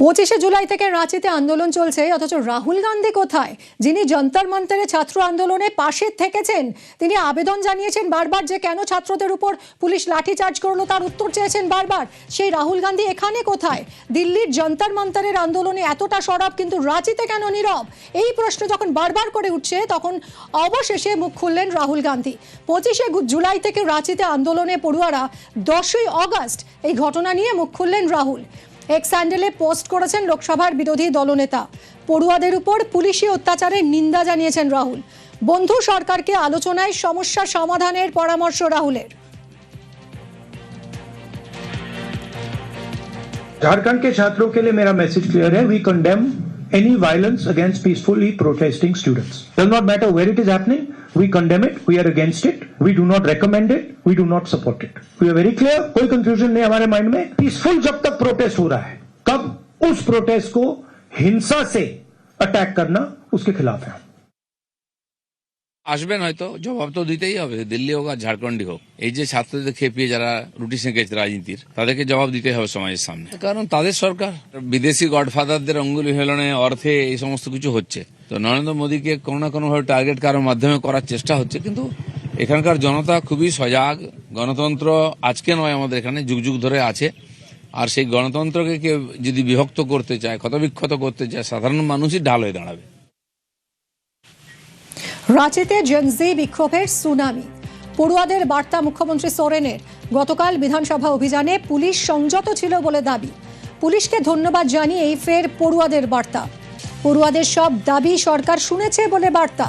25শে জুলাই থেকে রাঁচিতে আন্দোলন চলছে, অথচ রাহুল গান্ধী কোথায়? যিনি যন্তর মন্তরে ছাত্র আন্দোলনে পাশে থেকেছেন, তিনি আবেদন জানিয়েছেন বারবার যে কেন ছাত্রদের উপর পুলিশ লাঠিচার্জ করলো, তার উত্তর চেয়েছেন বারবার। সেই রাহুল গান্ধী এখানে কোথায়? দিল্লির যন্তর মন্তরের আন্দোলনে এতটা সরব, কিন্তু রাঁচিতে কেন নীরব? এই প্রশ্ন যখন বারবার করে উঠছে, তখন অবশেষে মুখ খুললেন রাহুল গান্ধী। 25শে জুলাই থেকে রাঁচিতে আন্দোলনে পড়ুয়ারা 10ই অগস্ট এই ঘটনা নিয়ে মুখ খুললেন রাহুল। এক্স হ্যান্ডেলে পোস্ট করেছেন লোকসভার বিরোধী দলনেতা। পড়ুয়াদের উপর পুলিশি অত্যাচারের নিন্দা জানিয়েছেন রাহুল। বন্ধু সরকারকে আলোচনায় সমস্যা সমাধানের পরামর্শ রাহুলের। झारखंड के छात्रों के लिए मेरा मैसेज क्लियर है। We condemn any violence against peacefully protesting students. Does not matter where it is happening. We condemn it. We are against it. We do not recommend it. We do not support it. We are very clear. कोई confusion नहीं हमारे mind में। Peaceful जब तक protest हो रहा है, कब उस प्रोटेस्ट को हिंसा से अटैक करना, उसके खिलाफ है। আসবেন, হয়তো জবাব তো দিতেই হবে। দিল্লি হোক আর ঝাড়খণ্ডই হোক, এই যে ছাত্রদের খেপিয়ে যারা রুটি সেঁকেছে রাজনীতির, তাদেরকে জবাব দিতে হবে সমাজের সামনে। কারণ তাদের সরকার, বিদেশি গডফাদারদের অঙ্গুলি হেলনে অর্থে এই সমস্ত কিছু হচ্ছে। তো নরেন্দ্র মোদীকে কোনো না কোনো ভাবে টার্গেট করার মাধ্যমে করার চেষ্টা হচ্ছে। কিন্তু এখানকার জনতা খুবই সজাগ। গণতন্ত্র আজকে নয়, আমাদের এখানে যুগ যুগ ধরে আছে। আর সেই গণতন্ত্রকে কেউ যদি বিভক্ত করতে চায়, ক্ষতবিক্ষত করতে চায়, সাধারণ মানুষই ঢাল হয়ে দাঁড়াবে। রাঁচিতে জেনজি বিক্ষোভের সুনামি। পড়ুয়াদের বার্তা মুখ্যমন্ত্রী সোরেনের। গতকাল বিধানসভা অভিযানে পুলিশ সংযত ছিল বলে দাবি। পুলিশকে ধন্যবাদ জানিয়েই ফের পড়ুয়াদের বার্তা। পড়ুয়াদের সব দাবি সরকার শুনেছে বলে বার্তা।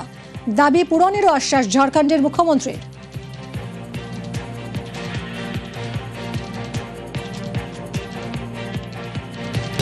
দাবি পূরণেরও আশ্বাস ঝাড়খণ্ডের মুখ্যমন্ত্রীর।